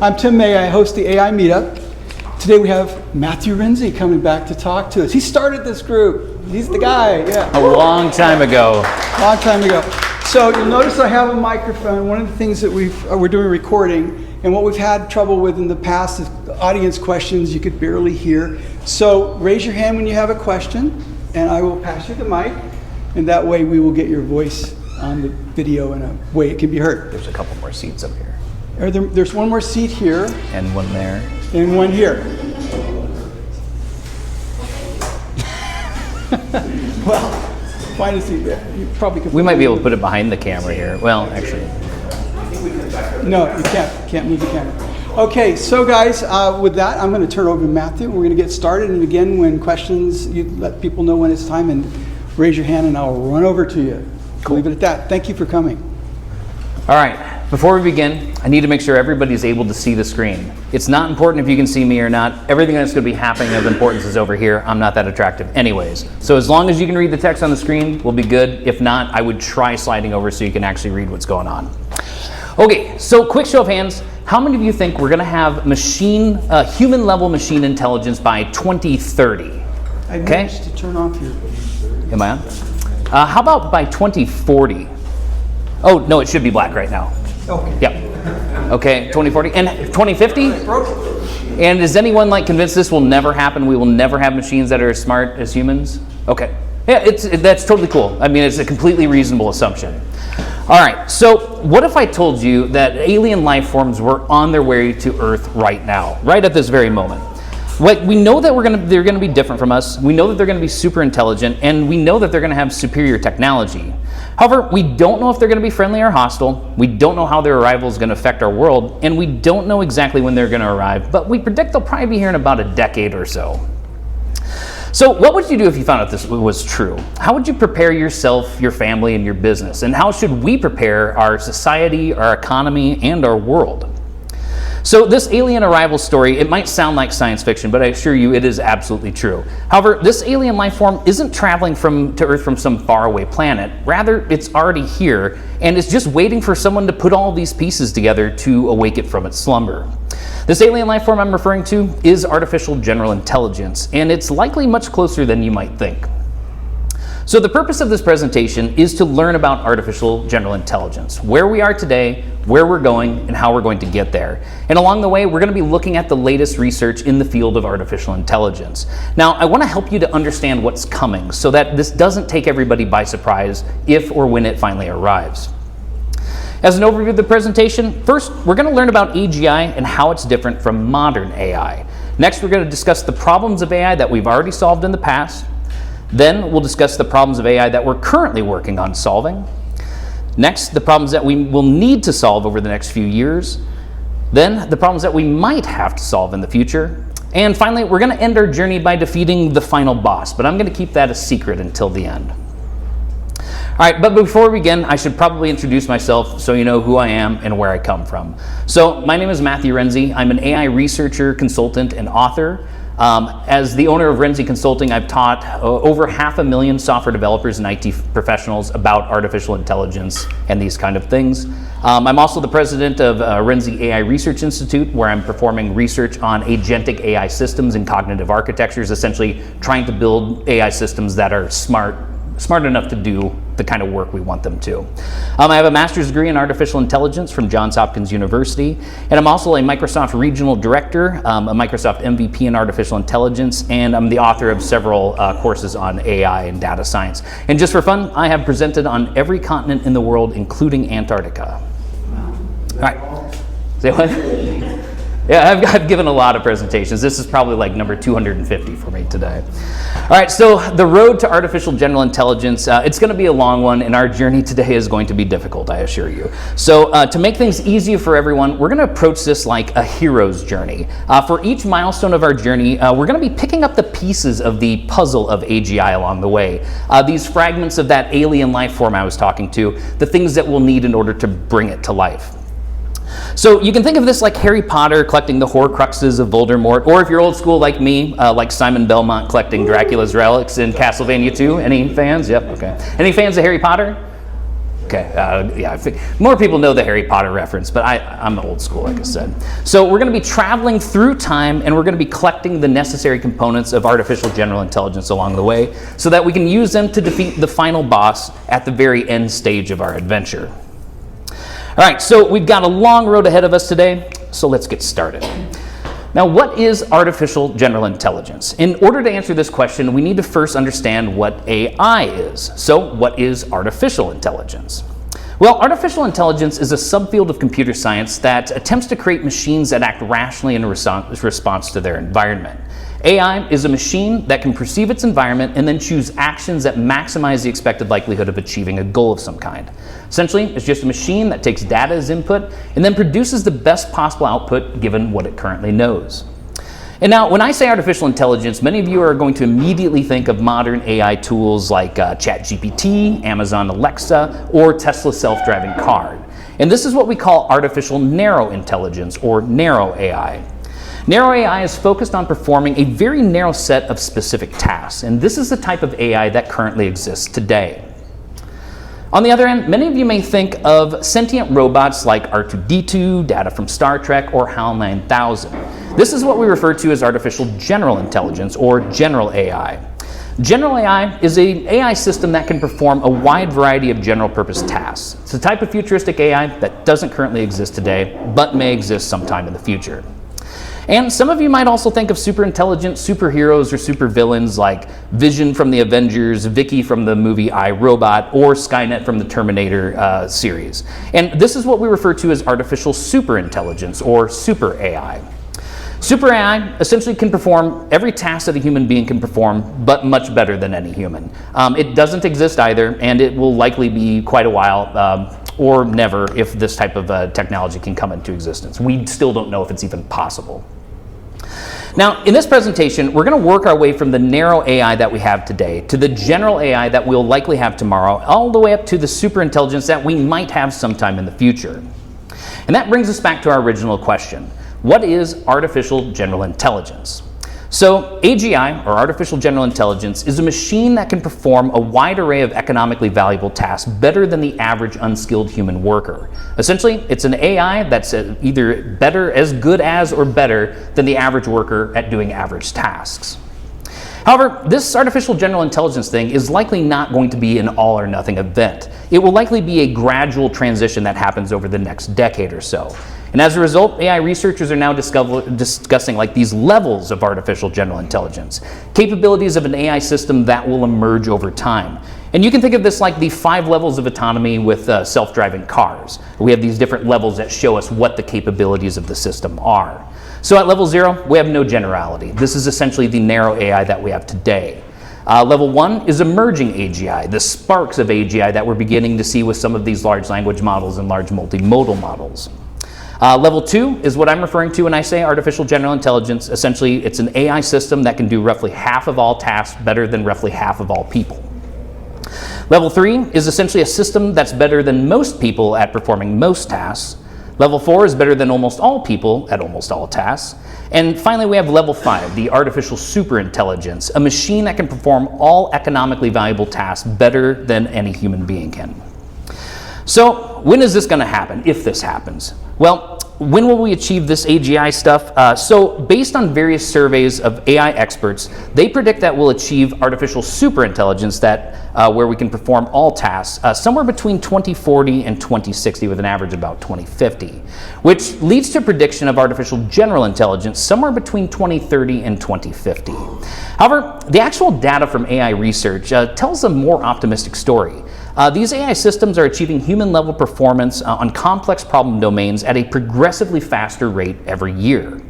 I'm Tim May. I host the AI Meetup. Today we have Matthew Renzi coming back to talk to us. He started this group. He's the guy, yeah. A long time ago. Long time ago. So you'll notice I have a microphone. One of the things that we're doing recording, and what we've had trouble with in the past is audience questions you could barely hear. So raise your hand when you have a question, and I will pass you the mic, and that way we will get your voice on the video in a way it can be heard. There's a couple more seats up here. There's one more seat here. And one there. And one here. Well, find a seat there. You probably could. We might be able to put it behind the camera here. Well, actually. No, you can't move the camera. Okay, so guys, with that, I'm going to turn it over to Matthew. We're going to get started. And again, when questions, you let people know when it's time and raise your hand and I'll run over to you. Cool. Leave it at that. Thank you for coming. All right. Before we begin, I need to make sure everybody's able to see the screen. It's not important if you can see me or not. Everything that's going to be happening of importance is over here. I'm not that attractive anyways. So as long as you can read the text on the screen, we'll be good. If not, I would try sliding over so you can actually read what's going on. Okay, so quick show of hands. How many of you think we're going to have human-level machine intelligence by 2030? I managed to turn off your... Am I on? How about by 2040? Oh, no, it should be black right now. Okay. Yep. Okay, 2040 and 2050? And is anyone convinced this will never happen? We will never have machines that are as smart as humans? Okay. Yeah, that's totally cool. I mean, it's a completely reasonable assumption. All right, so what if I told you that alien life forms were on their way to Earth right now, right at this very moment? We know that they're going to be different from us. We know that they're going to be super intelligent, and we know that they're going to have superior technology. However, we don't know if they're going to be friendly or hostile. We don't know how their arrival is going to affect our world, and we don't know exactly when they're going to arrive, but we predict they'll probably be here in about a decade or so. So what would you do if you found out this was true? How would you prepare yourself, your family, and your business? And how should we prepare our society, our economy, and our world? So this alien arrival story, it might sound like science fiction, but I assure you it is absolutely true. However, this alien life form isn't traveling to Earth from some faraway planet. Rather, it's already here, and it's just waiting for someone to put all these pieces together to awake it from its slumber. This alien life form I'm referring to is artificial general intelligence, and it's likely much closer than you might think. So the purpose of this presentation is to learn about artificial general intelligence, where we are today, where we're going, and how we're going to get there. And along the way, we're going to be looking at the latest research in the field of artificial intelligence. Now, I want to help you to understand what's coming so that this doesn't take everybody by surprise if or when it finally arrives. As an overview of the presentation, first, we're going to learn about AGI and how it's different from modern AI. Next, we're going to discuss the problems of AI that we've already solved in the past. Then we'll discuss the problems of AI that we're currently working on solving. Next, the problems that we will need to solve over the next few years. Then the problems that we might have to solve in the future. And finally, we're going to end our journey by defeating the final boss, but I'm going to keep that a secret until the end. All right, but before we begin, I should probably introduce myself so you know who I am and where I come from. So my name is Matthew Renzi. I'm an AI researcher, consultant, and author. As the owner of Renzi Consulting, I've taught over 500,000 software developers and IT professionals about artificial intelligence and these kind of things. I'm also the president of Renzi AI Research Institute, where I'm performing research on agentic AI systems and cognitive architectures, essentially trying to build AI systems that are smart enough to do the kind of work we want them to. I have a master's degree in artificial intelligence from Johns Hopkins University, and I'm also a Microsoft regional director, a Microsoft MVP in artificial intelligence, and I'm the author of several courses on AI and data science. And just for fun, I have presented on every continent in the world, including Antarctica. All right. Say what? Yeah, I've given a lot of presentations. This is probably like number 250 for me today. All right, so the road to artificial general intelligence, it's going to be a long one, and our journey today is going to be difficult, I assure you. So to make things easier for everyone, we're going to approach this like a hero's journey. For each milestone of our journey, we're going to be picking up the pieces of the puzzle of AGI along the way. These fragments of that alien life form I was talking to, the things that we'll need in order to bring it to life. So you can think of this like Harry Potter collecting the Horcruxes of Voldemort, or if you're old school like me, like Simon Belmont collecting Dracula's relics in Castlevania 2. Any fans? Yep, okay. Any fans of Harry Potter? Okay, yeah, I think more people know the Harry Potter reference, but I'm old school, like I said. So we're going to be traveling through time, and we're going to be collecting the necessary components of artificial general intelligence along the way so that we can use them to defeat the final boss at the very end stage of our adventure. All right, so we've got a long road ahead of us today, so let's get started. Now, what is artificial general intelligence? In order to answer this question, we need to first understand what AI is. So, what is artificial intelligence? Well, artificial intelligence is a subfield of computer science that attempts to create machines that act rationally in response to their environment. AI is a machine that can perceive its environment and then choose actions that maximize the expected likelihood of achieving a goal of some kind. Essentially, it's just a machine that takes data as input and then produces the best possible output given what it currently knows. And now, when I say artificial intelligence, many of you are going to immediately think of modern AI tools like ChatGPT, Amazon Alexa, or Tesla self-driving car. And this is what we call artificial narrow intelligence, or narrow AI. Narrow AI is focused on performing a very narrow set of specific tasks, and this is the type of AI that currently exists today. On the other end, many of you may think of sentient robots like R2-D2, Data from Star Trek, or HAL 9000. This is what we refer to as artificial general intelligence, or general AI. General AI is an AI system that can perform a wide variety of general purpose tasks. It's a type of futuristic AI that doesn't currently exist today, but may exist sometime in the future. And some of you might also think of super intelligent superheroes or supervillains like Vision from the Avengers, Vicky from the movie I, Robot, or Skynet from the Terminator series. And this is what we refer to as artificial superintelligence, or super AI. Super AI essentially can perform every task that a human being can perform, but much better than any human. It doesn't exist either, and it will likely be quite a while or never if this type of technology can come into existence. We still don't know if it's even possible. Now, in this presentation, we're going to work our way from the narrow AI that we have today to the general AI that we'll likely have tomorrow, all the way up to the superintelligence that we might have sometime in the future. And that brings us back to our original question. What is artificial general intelligence? So AGI, or artificial general intelligence, is a machine that can perform a wide array of economically valuable tasks better than the average unskilled human worker. Essentially, it's an AI that's either better, as good as, or better than the average worker at doing average tasks. However, this artificial general intelligence thing is likely not going to be an all or nothing event. It will likely be a gradual transition that happens over the next decade or so. And as a result, AI researchers are now discussing like these levels of artificial general intelligence, capabilities of an AI system that will emerge over time. And you can think of this like the 5 levels of autonomy with self-driving cars. We have these different levels that show us what the capabilities of the system are. So at level 0, we have no generality. This is essentially the narrow AI that we have today. Level 1 is emerging AGI, the sparks of AGI that we're beginning to see with some of these large language models and large multimodal models. Level 2 is what I'm referring to when I say artificial general intelligence. Essentially, it's an AI system that can do roughly half of all tasks better than roughly half of all people. Level 3 is essentially a system that's better than most people at performing most tasks. Level 4 is better than almost all people at almost all tasks. And finally, we have level 5, the artificial superintelligence, a machine that can perform all economically valuable tasks better than any human being can. So when is this going to happen, if this happens? Well, when will we achieve this AGI stuff? So based on various surveys of AI experts, they predict that we'll achieve artificial superintelligence that where we can perform all tasks somewhere between 2040 and 2060 with an average about 2050, which leads to a prediction of artificial general intelligence somewhere between 2030 and 2050. However, the actual data from AI research tells a more optimistic story. These AI systems are achieving human-level performance on complex problem domains at a progressively faster rate every year.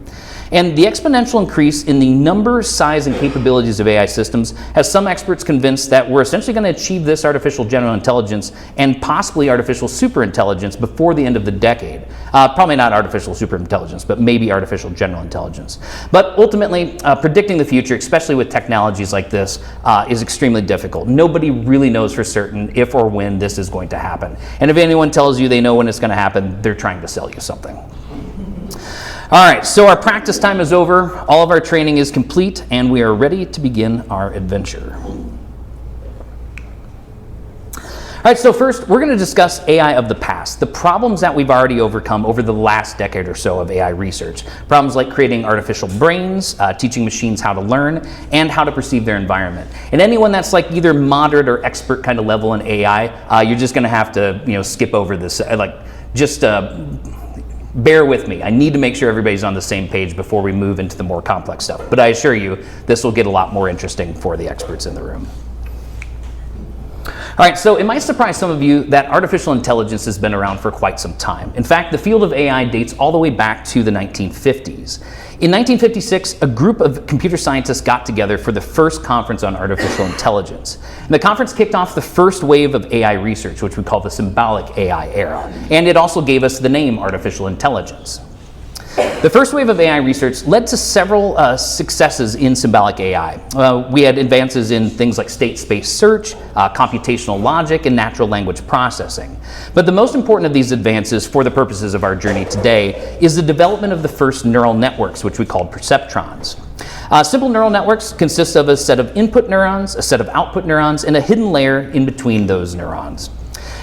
And the exponential increase in the number, size, and capabilities of AI systems has some experts convinced that we're essentially going to achieve this artificial general intelligence and possibly artificial superintelligence before the end of the decade. Probably not artificial superintelligence, but maybe artificial general intelligence. But ultimately, predicting the future, especially with technologies like this, is extremely difficult. Nobody really knows for certain if or when this is going to happen. And if anyone tells you they know when it's going to happen, they're trying to sell you something. All right, so our practice time is over, all of our training is complete, and we are ready to begin our adventure. All right, so first, we're going to discuss AI of the past, the problems that we've already overcome over the last decade or so of AI research. Problems like creating artificial brains, teaching machines how to learn, and how to perceive their environment. And anyone that's like either moderate or expert kind of level in AI, you're just going to have to, skip over this. Bear with me. I need to make sure everybody's on the same page before we move into the more complex stuff. But I assure you, this will get a lot more interesting for the experts in the room. All right, so it might surprise some of you that artificial intelligence has been around for quite some time. In fact, the field of AI dates all the way back to the 1950s. In 1956, a group of computer scientists got together for the first conference on artificial intelligence. And the conference kicked off the first wave of AI research, which we call the symbolic AI era. And it also gave us the name artificial intelligence. The first wave of AI research led to several successes in symbolic AI. We had advances in things like state-space search, computational logic, and natural language processing. But the most important of these advances for the purposes of our journey today is the development of the first neural networks, which we called perceptrons. Simple neural networks consist of a set of input neurons, a set of output neurons, and a hidden layer in between those neurons.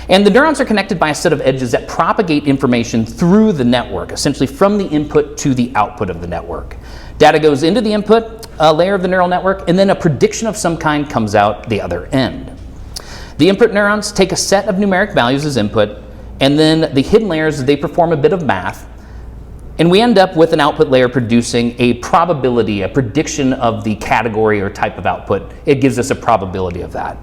And the neurons are connected by a set of edges that propagate information through the network, essentially from the input to the output of the network. Data goes into the input layer of the neural network, and then a prediction of some kind comes out the other end. The input neurons take a set of numeric values as input, and then the hidden layers, they perform a bit of math, and we end up with an output layer producing a probability, a prediction of the category or type of output. It gives us a probability of that.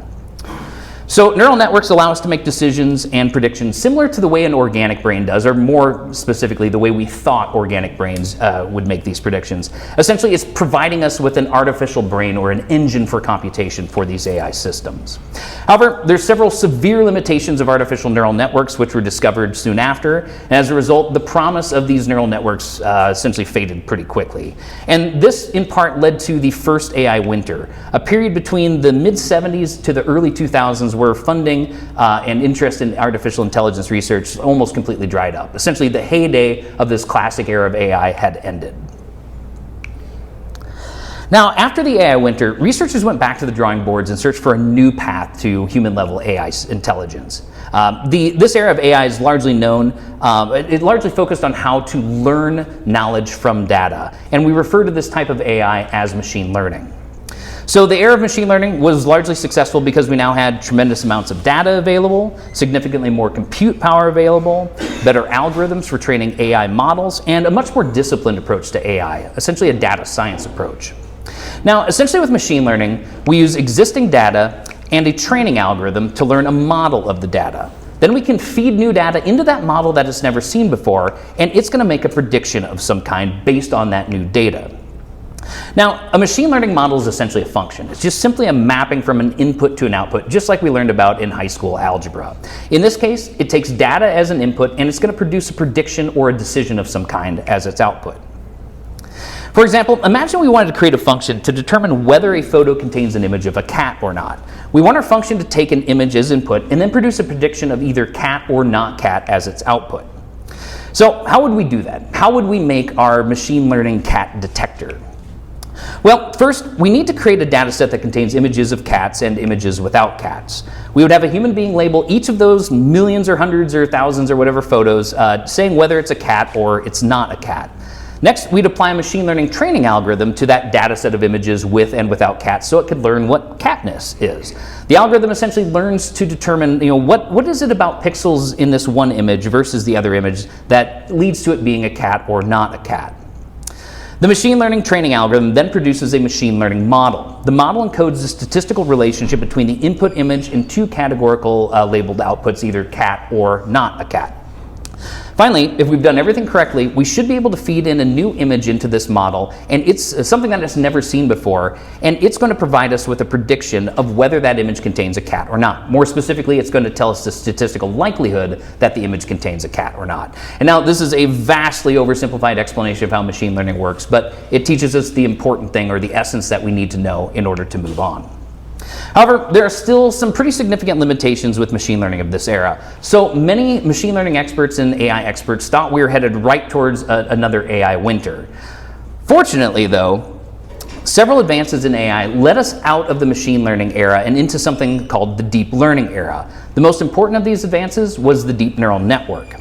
So neural networks allow us to make decisions and predictions similar to the way an organic brain does, or more specifically, the way we thought organic brains would make these predictions. Essentially, it's providing us with an artificial brain or an engine for computation for these AI systems. However, there's several severe limitations of artificial neural networks, which were discovered soon after. And as a result, the promise of these neural networks essentially faded pretty quickly. And this, in part, led to the first AI winter, a period between the mid-70s to the early 2000s where funding and interest in artificial intelligence research almost completely dried up. Essentially, the heyday of this classic era of AI had ended. Now, after the AI winter, researchers went back to the drawing boards and searched for a new path to human-level AI intelligence. This era of AI is largely known, it largely focused on how to learn knowledge from data, and we refer to this type of AI as machine learning. So the era of machine learning was largely successful because we now had tremendous amounts of data available, significantly more compute power available, better algorithms for training AI models, and a much more disciplined approach to AI, essentially a data science approach. Now, essentially with machine learning, we use existing data and a training algorithm to learn a model of the data. Then we can feed new data into that model that it's never seen before, and it's going to make a prediction of some kind based on that new data. Now, a machine learning model is essentially a function. It's just simply a mapping from an input to an output, just like we learned about in high school algebra. In this case, it takes data as an input, and it's going to produce a prediction or a decision of some kind as its output. For example, imagine we wanted to create a function to determine whether a photo contains an image of a cat or not. We want our function to take an image as input and then produce a prediction of either cat or not cat as its output. So how would we do that? How would we make our machine learning cat detector? Well, first, we need to create a data set that contains images of cats and images without cats. We would have a human being label each of those millions or hundreds or thousands or whatever photos, saying whether it's a cat or it's not a cat. Next, we'd apply a machine learning training algorithm to that data set of images with and without cats so it could learn what catness is. The algorithm essentially learns to determine, what is it about pixels in this one image versus the other image that leads to it being a cat or not a cat. The machine learning training algorithm then produces a machine learning model. The model encodes the statistical relationship between the input image and two categorical labeled outputs, either cat or not a cat. Finally, if we've done everything correctly, we should be able to feed in a new image into this model, and it's something that it's never seen before, and it's going to provide us with a prediction of whether that image contains a cat or not. More specifically, it's going to tell us the statistical likelihood that the image contains a cat or not. And now, this is a vastly oversimplified explanation of how machine learning works, but it teaches us the important thing, or the essence that we need to know in order to move on. However, there are still some pretty significant limitations with machine learning of this era. So many machine learning experts and AI experts thought we were headed right towards another AI winter. Fortunately, though, several advances in AI led us out of the machine learning era and into something called the deep learning era. The most important of these advances was the deep neural network.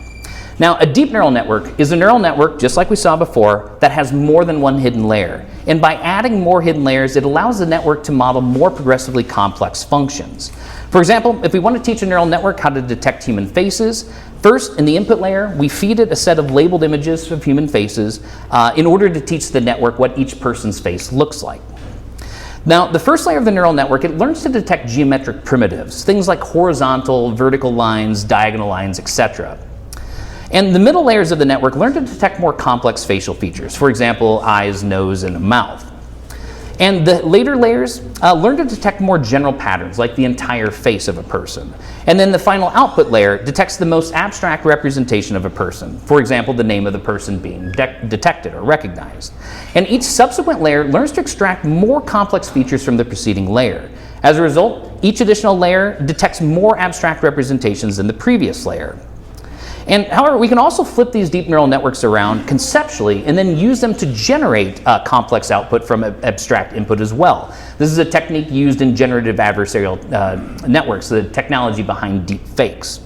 Now, a deep neural network is a neural network, just like we saw before, that has more than one hidden layer. And by adding more hidden layers, it allows the network to model more progressively complex functions. For example, if we want to teach a neural network how to detect human faces, first, in the input layer, we feed it a set of labeled images of human faces in order to teach the network what each person's face looks like. Now, the first layer of the neural network, it learns to detect geometric primitives, things like horizontal, vertical lines, diagonal lines, etc. And the middle layers of the network learn to detect more complex facial features, for example, eyes, nose, and a mouth. And the later layers learn to detect more general patterns, like the entire face of a person. And then the final output layer detects the most abstract representation of a person, for example, the name of the person being detected or recognized. And each subsequent layer learns to extract more complex features from the preceding layer. As a result, each additional layer detects more abstract representations than the previous layer. And however, we can also flip these deep neural networks around conceptually and then use them to generate complex output from abstract input as well. This is a technique used in generative adversarial networks, the technology behind deep fakes.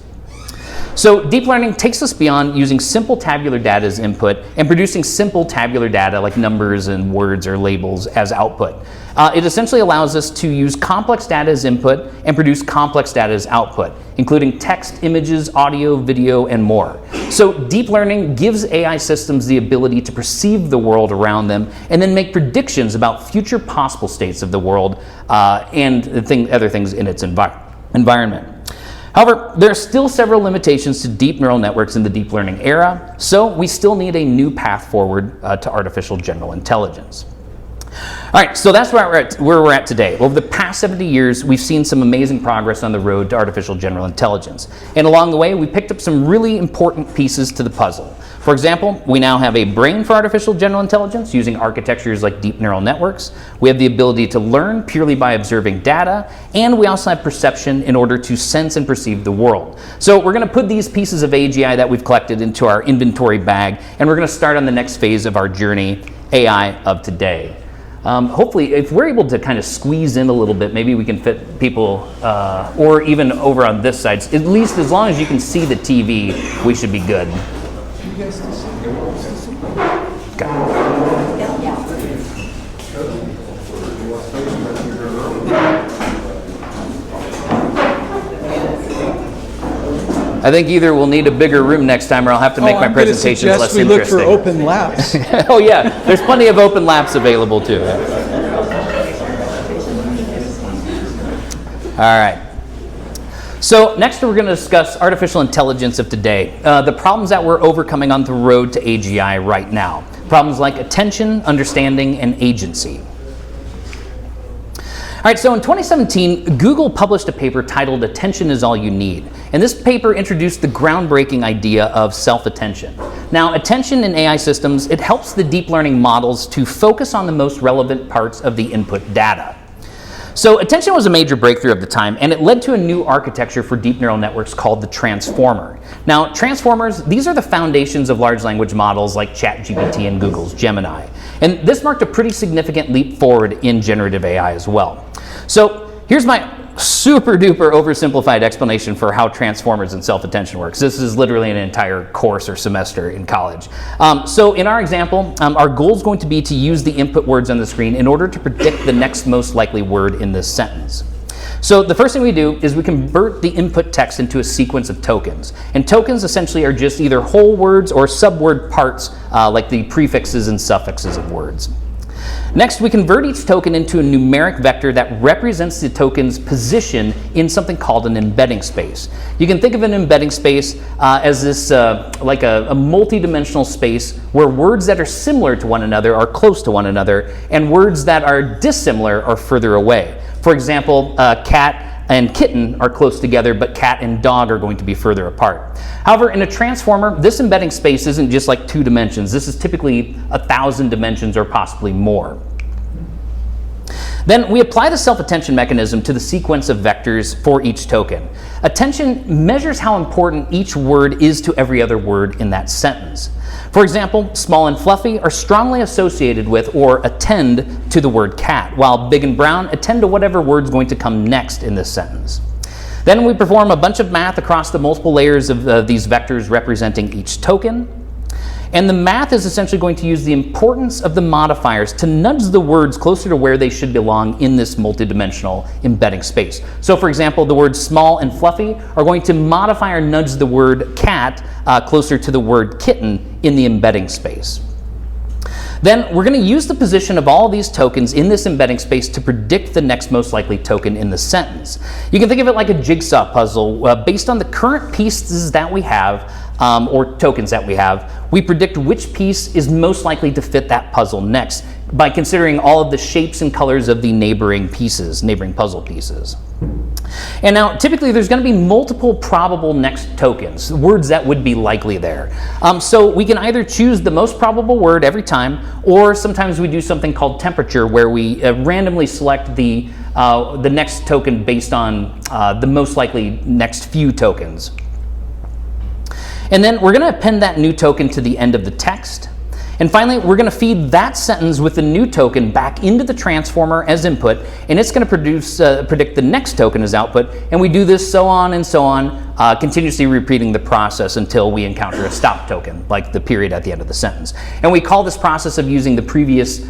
So deep learning takes us beyond using simple tabular data as input and producing simple tabular data like numbers and words or labels as output. It essentially allows us to use complex data as input and produce complex data as output, including text, images, audio, video, and more. So deep learning gives AI systems the ability to perceive the world around them and then make predictions about future possible states of the world and other things in its environment. However, there are still several limitations to deep neural networks in the deep learning era, so we still need a new path forward to artificial general intelligence. All right, so that's where we're at today. Over the past 70 years, we've seen some amazing progress on the road to artificial general intelligence. And along the way, we picked up some really important pieces to the puzzle. For example, we now have a brain for artificial general intelligence using architectures like deep neural networks. We have the ability to learn purely by observing data, and we also have perception in order to sense and perceive the world. So we're going to put these pieces of AGI that we've collected into our inventory bag, and we're going to start on the next phase of our journey, AI of today. Hopefully, if we're able to kind of squeeze in a little bit, maybe we can fit people, or even over on this side, at least as long as you can see the TV, we should be good. You guys can see. Okay. I think either we'll need a bigger room next time or I'll have to make my presentations less interesting. We look for open labs. Oh yeah, there's plenty of open labs available too. All right. So next we're going to discuss artificial intelligence of today, the problems that we're overcoming on the road to AGI right now. Problems like attention, understanding, and agency. All right, so in 2017, Google published a paper titled Attention is All You Need. And this paper introduced the groundbreaking idea of self-attention. Now, attention in AI systems, it helps the deep learning models to focus on the most relevant parts of the input data. So attention was a major breakthrough of the time, and it led to a new architecture for deep neural networks called the transformer. Now, transformers, these are the foundations of large language models like ChatGPT and Google's Gemini. And this marked a pretty significant leap forward in generative AI as well. So here's my super duper oversimplified explanation for how transformers and self-attention works. This is literally an entire course or semester in college. So in our example, our goal is going to be to use the input words on the screen in order to predict the next most likely word in this sentence. So the first thing we do is we convert the input text into a sequence of tokens. And tokens essentially are just either whole words or subword parts like the prefixes and suffixes of words. Next, we convert each token into a numeric vector that represents the token's position in something called an embedding space. You can think of an embedding space as this like a multi-dimensional space where words that are similar to one another are close to one another, and words that are dissimilar are further away. For example, cat and kitten are close together, but cat and dog are going to be further apart. However, in a transformer, this embedding space isn't just like 2 dimensions. This is typically 1,000 dimensions or possibly more. Then we apply the self-attention mechanism to the sequence of vectors for each token. Attention measures how important each word is to every other word in that sentence. For example, small and fluffy are strongly associated with or attend to the word cat, while big and brown attend to whatever word's going to come next in this sentence. Then we perform a bunch of math across the multiple layers of these vectors representing each token. And the math is essentially going to use the importance of the modifiers to nudge the words closer to where they should belong in this multidimensional embedding space. So for example, the words small and fluffy are going to modify or nudge the word cat closer to the word kitten in the embedding space. Then we're going to use the position of all these tokens in this embedding space to predict the next most likely token in the sentence. You can think of it like a jigsaw puzzle. Based on the current pieces that we have, or tokens that we have, we predict which piece is most likely to fit that puzzle next by considering all of the shapes and colors of the neighboring puzzle pieces. And now, typically, there's going to be multiple probable next tokens, words that would be likely there. So we can either choose the most probable word every time, or sometimes we do something called temperature, where we randomly select the next token based on the most likely next few tokens. And then we're going to append that new token to the end of the text. And finally, we're going to feed that sentence with the new token back into the transformer as input, and it's going to predict the next token as output. And we do this so on and so on, continuously repeating the process until we encounter a stop token, like the period at the end of the sentence. And we call this process of using the previous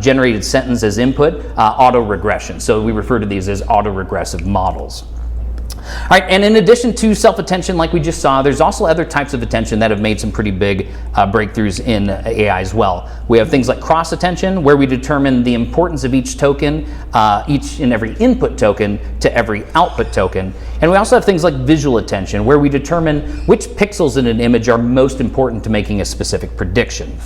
generated sentence as input auto-regression. So we refer to these as autoregressive models. All right, and in addition to self-attention like we just saw, there's also other types of attention that have made some pretty big breakthroughs in AI as well. We have things like cross-attention, where we determine the importance of each token, each and every input token to every output token. And we also have things like visual attention, where we determine which pixels in an image are most important to making a specific prediction.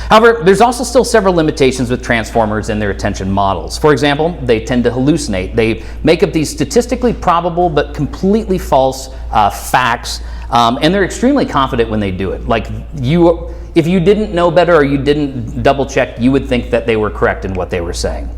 However, there's also still several limitations with transformers and their attention models. For example, they tend to hallucinate. They make up these statistically probable but completely false facts, and they're extremely confident when they do it. Like, if you didn't know better or you didn't double check, you would think that they were correct in what they were saying.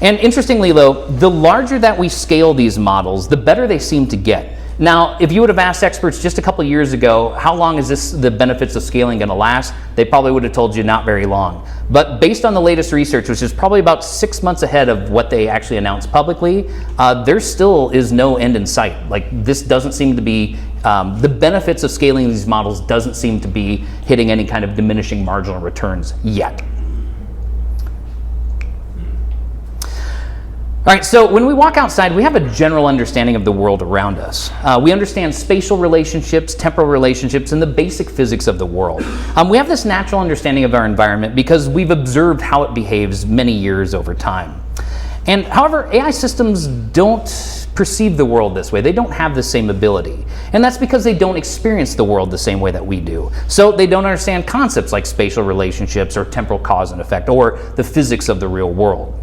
And interestingly though, the larger that we scale these models, the better they seem to get. Now, if you would have asked experts just a couple years ago, how long is the benefits of scaling going to last? They probably would have told you not very long. But based on the latest research, which is probably about 6 months ahead of what they actually announced publicly, there still is no end in sight. Like, this doesn't seem to be, the benefits of scaling these models doesn't seem to be hitting any kind of diminishing marginal returns yet. All right, so when we walk outside, we have a general understanding of the world around us. We understand spatial relationships, temporal relationships, and the basic physics of the world. We have this natural understanding of our environment because we've observed how it behaves many years over time. And however, AI systems don't perceive the world this way. They don't have the same ability. And that's because they don't experience the world the same way that we do. So they don't understand concepts like spatial relationships or temporal cause and effect or the physics of the real world.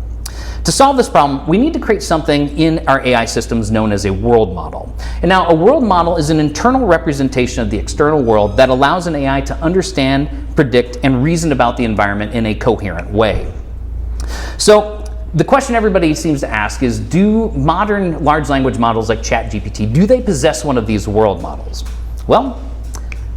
To solve this problem, we need to create something in our AI systems known as a world model. And now, a world model is an internal representation of the external world that allows an AI to understand, predict, and reason about the environment in a coherent way. So, the question everybody seems to ask is, do modern large language models like ChatGPT, do they possess one of these world models? Well,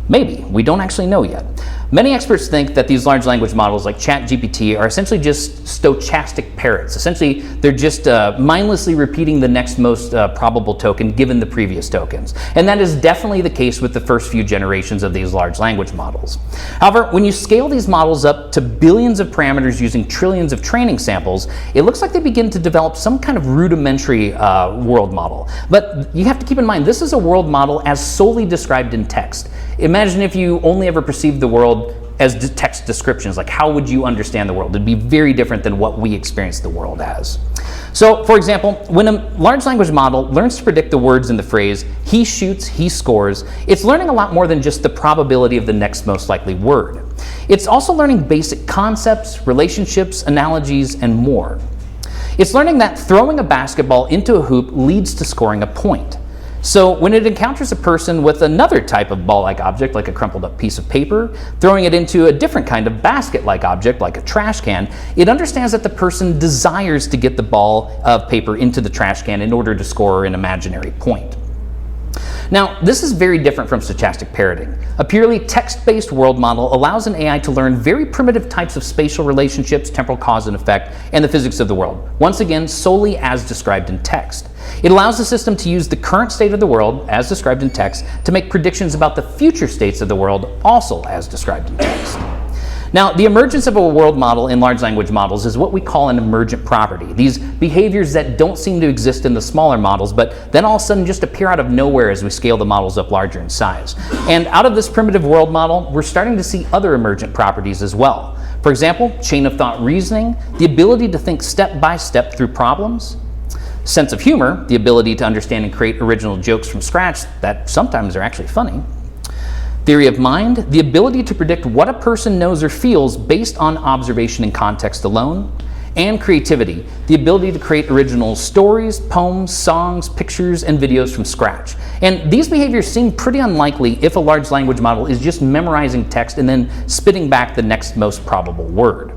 maybe. We don't actually know yet. Many experts think that these large language models like ChatGPT are essentially just stochastic parrots. Essentially, they're just mindlessly repeating the next most probable token given the previous tokens. And that is definitely the case with the first few generations of these large language models. However, when you scale these models up to billions of parameters using trillions of training samples, it looks like they begin to develop some kind of rudimentary world model. But you have to keep in mind, this is a world model as solely described in text. Imagine if you only ever perceived the world as text descriptions, like how would you understand the world? It'd be very different than what we experience the world as. So, for example, when a large language model learns to predict the words in the phrase, he shoots, he scores, it's learning a lot more than just the probability of the next most likely word. It's also learning basic concepts, relationships, analogies, and more. It's learning that throwing a basketball into a hoop leads to scoring a point. So when it encounters a person with another type of ball-like object, like a crumpled up piece of paper, throwing it into a different kind of basket-like object, like a trash can, it understands that the person desires to get the ball of paper into the trash can in order to score an imaginary point. Now, this is very different from stochastic parroting. A purely text-based world model allows an AI to learn very primitive types of spatial relationships, temporal cause and effect, and the physics of the world, once again, solely as described in text. It allows the system to use the current state of the world, as described in text, to make predictions about the future states of the world, also as described in text. Now, the emergence of a world model in large language models is what we call an emergent property. These behaviors that don't seem to exist in the smaller models, but then all of a sudden just appear out of nowhere as we scale the models up larger in size. And out of this primitive world model, we're starting to see other emergent properties as well. For example, chain of thought reasoning, the ability to think step by step through problems, sense of humor, the ability to understand and create original jokes from scratch that sometimes are actually funny, theory of mind, the ability to predict what a person knows or feels based on observation and context alone, and creativity, the ability to create original stories, poems, songs, pictures, and videos from scratch. And these behaviors seem pretty unlikely if a large language model is just memorizing text and then spitting back the next most probable word.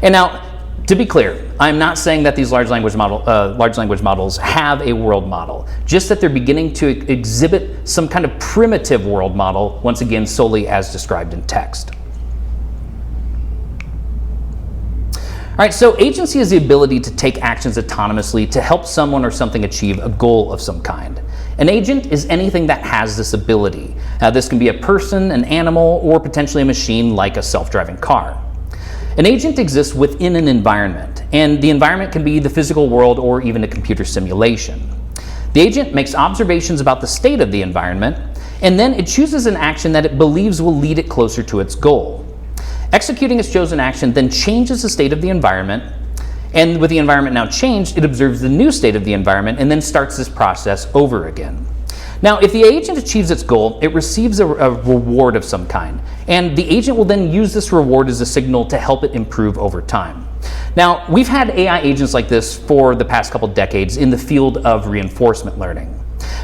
And now, to be clear, I'm not saying that these large language models have a world model, just that they're beginning to exhibit some kind of primitive world model, once again, solely as described in text. All right, so agency is the ability to take actions autonomously to help someone or something achieve a goal of some kind. An agent is anything that has this ability. This can be a person, an animal, or potentially a machine like a self-driving car. An agent exists within an environment, and the environment can be the physical world or even a computer simulation. The agent makes observations about the state of the environment, and then it chooses an action that it believes will lead it closer to its goal. Executing its chosen action then changes the state of the environment, and with the environment now changed, it observes the new state of the environment and then starts this process over again. Now, if the agent achieves its goal, it receives a reward of some kind, and the agent will then use this reward as a signal to help it improve over time. Now, we've had AI agents like this for the past couple decades in the field of reinforcement learning.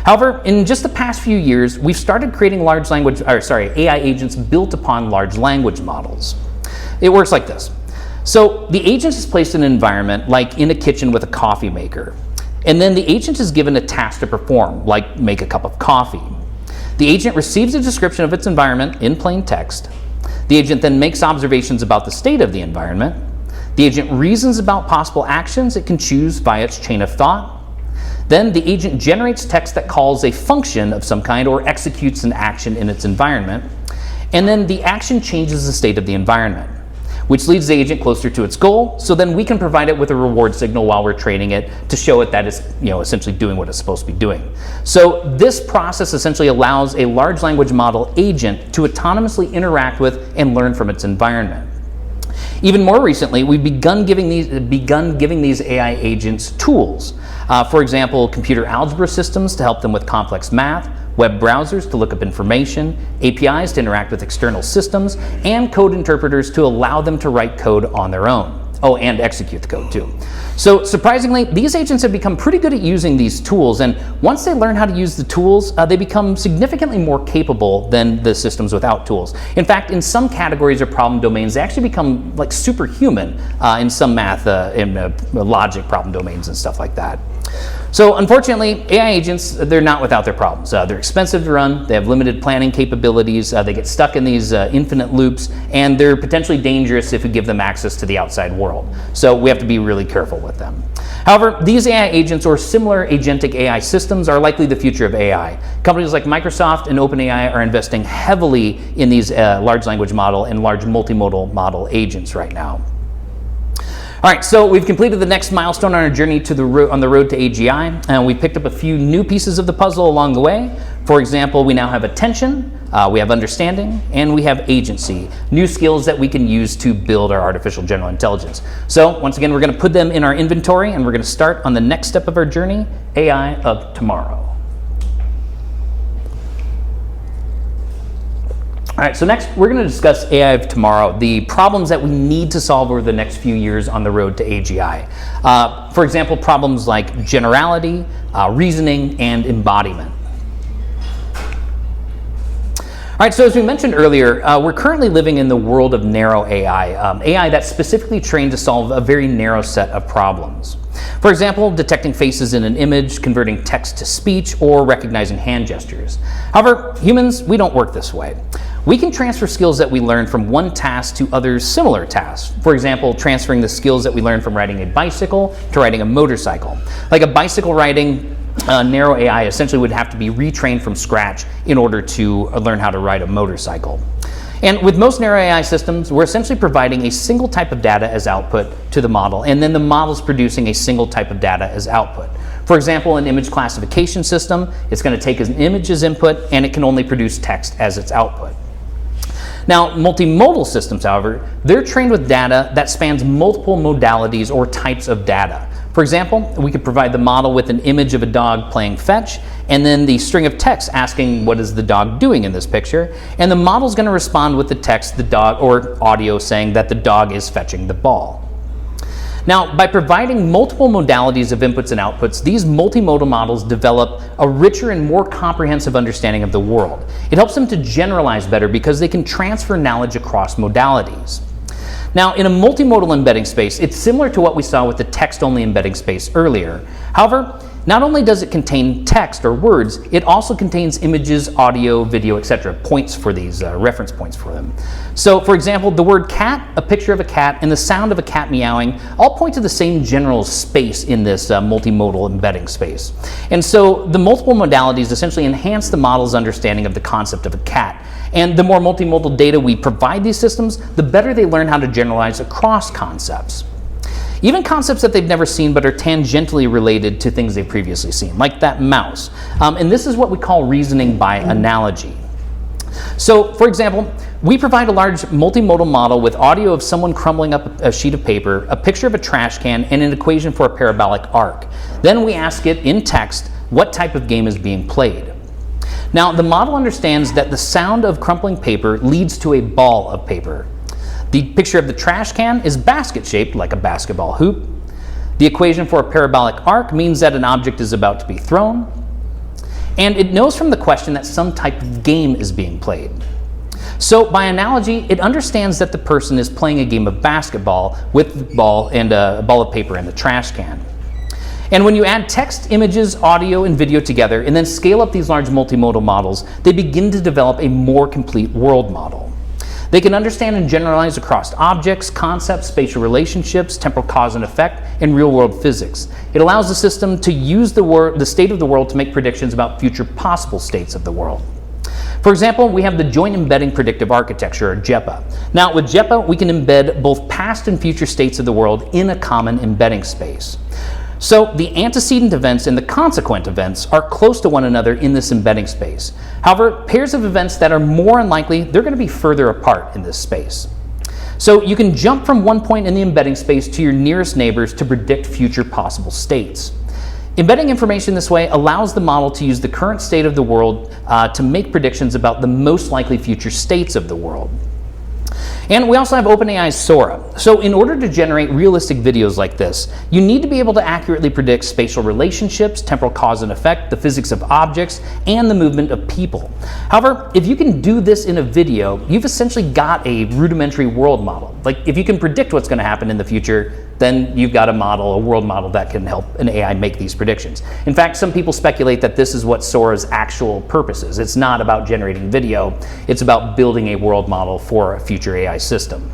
However, in just the past few years, we've started creating AI agents built upon large language models. It works like this. So the agent is placed in an environment like in a kitchen with a coffee maker. And then the agent is given a task to perform, like make a cup of coffee. The agent receives a description of its environment in plain text. The agent then makes observations about the state of the environment. The agent reasons about possible actions it can choose via its chain of thought. Then the agent generates text that calls a function of some kind or executes an action in its environment. And then the action changes the state of the environment, which leads the agent closer to its goal, so then we can provide it with a reward signal while we're training it to show it that it's essentially doing what it's supposed to be doing. So this process essentially allows a large language model agent to autonomously interact with and learn from its environment. Even more recently, we've begun giving these AI agents tools. For example, computer algebra systems to help them with complex math, web browsers to look up information, APIs to interact with external systems, and code interpreters to allow them to write code on their own. Oh, and execute the code too. So surprisingly, these agents have become pretty good at using these tools, and once they learn how to use the tools, they become significantly more capable than the systems without tools. In fact, in some categories or problem domains, they actually become like superhuman in some math and logic problem domains and stuff like that. So unfortunately, AI agents, they're not without their problems. They're expensive to run, they have limited planning capabilities, they get stuck in these infinite loops, and they're potentially dangerous if we give them access to the outside world. So we have to be really careful with them. However, these AI agents or similar agentic AI systems are likely the future of AI. Companies like Microsoft and OpenAI are investing heavily in these large language model and large multimodal model agents right now. All right, so we've completed the next milestone on our journey on the road to AGI, and we picked up a few new pieces of the puzzle along the way. For example, we now have attention, we have understanding, and we have agency, new skills that we can use to build our artificial general intelligence. So once again, we're going to put them in our inventory, and we're going to start on the next step of our journey, AI of tomorrow. All right, so next we're going to discuss AI of tomorrow, the problems that we need to solve over the next few years on the road to AGI. For example, problems like generality, reasoning, and embodiment. All right, so as we mentioned earlier, we're currently living in the world of narrow AI, AI that's specifically trained to solve a very narrow set of problems. For example, detecting faces in an image, converting text to speech, or recognizing hand gestures. However, humans, we don't work this way. We can transfer skills that we learn from one task to other similar tasks. For example, transferring the skills that we learn from riding a bicycle to riding a motorcycle. Like a bicycle riding, narrow AI essentially would have to be retrained from scratch in order to learn how to ride a motorcycle. And with most narrow AI systems, we're essentially providing a single type of data as output to the model, and then the model's producing a single type of data as output. For example, an image classification system, it's going to take an image as input, and it can only produce text as its output. Now, multimodal systems, however, they're trained with data that spans multiple modalities or types of data. For example, we could provide the model with an image of a dog playing fetch, and then the string of text asking what is the dog doing in this picture, and the model's going to respond with the text, the dog, or audio saying that the dog is fetching the ball. Now, by providing multiple modalities of inputs and outputs, these multimodal models develop a richer and more comprehensive understanding of the world. It helps them to generalize better because they can transfer knowledge across modalities. Now, in a multimodal embedding space, it's similar to what we saw with the text-only embedding space earlier. However, not only does it contain text or words, it also contains images, audio, video, etc., points for these, reference points for them. So, for example, the word cat, a picture of a cat, and the sound of a cat meowing all point to the same general space in this multimodal embedding space. And so the multiple modalities essentially enhance the model's understanding of the concept of a cat. And the more multimodal data we provide these systems, the better they learn how to generalize across concepts. Even concepts that they've never seen but are tangentially related to things they've previously seen, like that mouse. And this is what we call reasoning by analogy. So, for example, we provide a large multimodal model with audio of someone crumbling up a sheet of paper, a picture of a trash can, and an equation for a parabolic arc. Then we ask it in text what type of game is being played. Now, the model understands that the sound of crumpling paper leads to a ball of paper. The picture of the trash can is basket-shaped, like a basketball hoop. The equation for a parabolic arc means that an object is about to be thrown. And it knows from the question that some type of game is being played. So, by analogy, it understands that the person is playing a game of basketball with the ball and a ball of paper in the trash can. And when you add text, images, audio, and video together, and then scale up these large multimodal models, they begin to develop a more complete world model. They can understand and generalize across objects, concepts, spatial relationships, temporal cause and effect, and real-world physics. It allows the system to use the state of the world to make predictions about future possible states of the world. For example, we have the Joint Embedding Predictive Architecture, or JEPA. Now, with JEPA, we can embed both past and future states of the world in a common embedding space. So the antecedent events and the consequent events are close to one another in this embedding space. However, pairs of events that are more unlikely, they're going to be further apart in this space. So you can jump from one point in the embedding space to your nearest neighbors to predict future possible states. Embedding information this way allows the model to use the current state of the world to make predictions about the most likely future states of the world. And we also have OpenAI's Sora. So in order to generate realistic videos like this, you need to be able to accurately predict spatial relationships, temporal cause and effect, the physics of objects, and the movement of people. However, if you can do this in a video, you've essentially got a rudimentary world model. Like, if you can predict what's going to happen in the future, then you've got a world model that can help an AI make these predictions. In fact, some people speculate that this is what Sora's actual purpose is. It's not about generating video, it's about building a world model for a future AI system.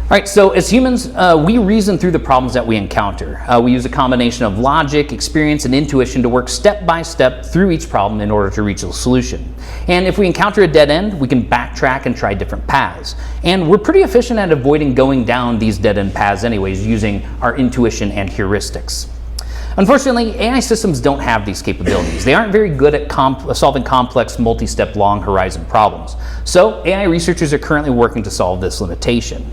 All right, so as humans, we reason through the problems that we encounter. We use a combination of logic, experience, and intuition to work step by step through each problem in order to reach a solution. And if we encounter a dead end, we can backtrack and try different paths. And we're pretty efficient at avoiding going down these dead-end paths anyways, using our intuition and heuristics. Unfortunately, AI systems don't have these capabilities. They aren't very good at solving complex, multi-step, long horizon problems. So AI researchers are currently working to solve this limitation.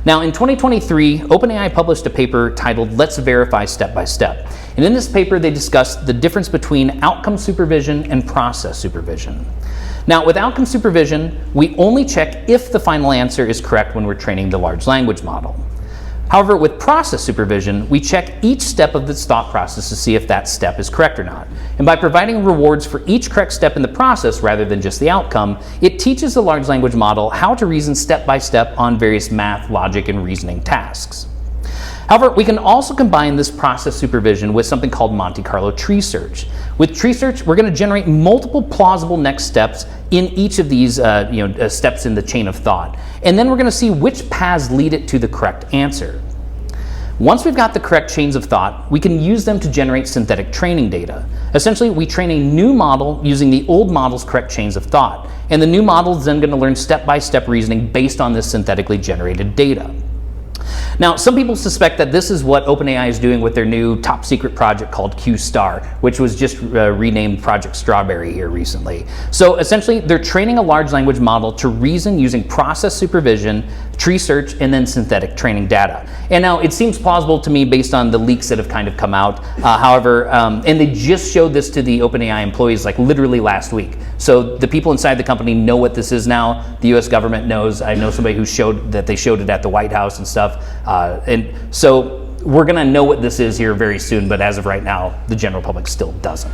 Now, in 2023, OpenAI published a paper titled Let's Verify Step by Step. And in this paper, they discussed the difference between outcome supervision and process supervision. Now, with outcome supervision, we only check if the final answer is correct when we're training the large language model. However, with process supervision, we check each step of this thought process to see if that step is correct or not. And by providing rewards for each correct step in the process rather than just the outcome, it teaches the large language model how to reason step by step on various math, logic, and reasoning tasks. However, we can also combine this process supervision with something called Monte Carlo tree search. With tree search, we're going to generate multiple plausible next steps in each of these steps in the chain of thought. And then we're going to see which paths lead it to the correct answer. Once we've got the correct chains of thought, we can use them to generate synthetic training data. Essentially, we train a new model using the old model's correct chains of thought. And the new model is then going to learn step-by-step reasoning based on this synthetically generated data. Now, some people suspect that this is what OpenAI is doing with their new top secret project called Q-Star, which was just renamed Project Strawberry here recently. So essentially, they're training a large language model to reason using process supervision, tree search, and then synthetic training data. And now it seems plausible to me based on the leaks that have kind of come out. And they just showed this to the OpenAI employees like literally last week. So the people inside the company know what this is now. The US government knows. I know somebody who showed that they showed it at the White House and stuff. And so we're gonna know what this is here very soon, but as of right now, the general public still doesn't.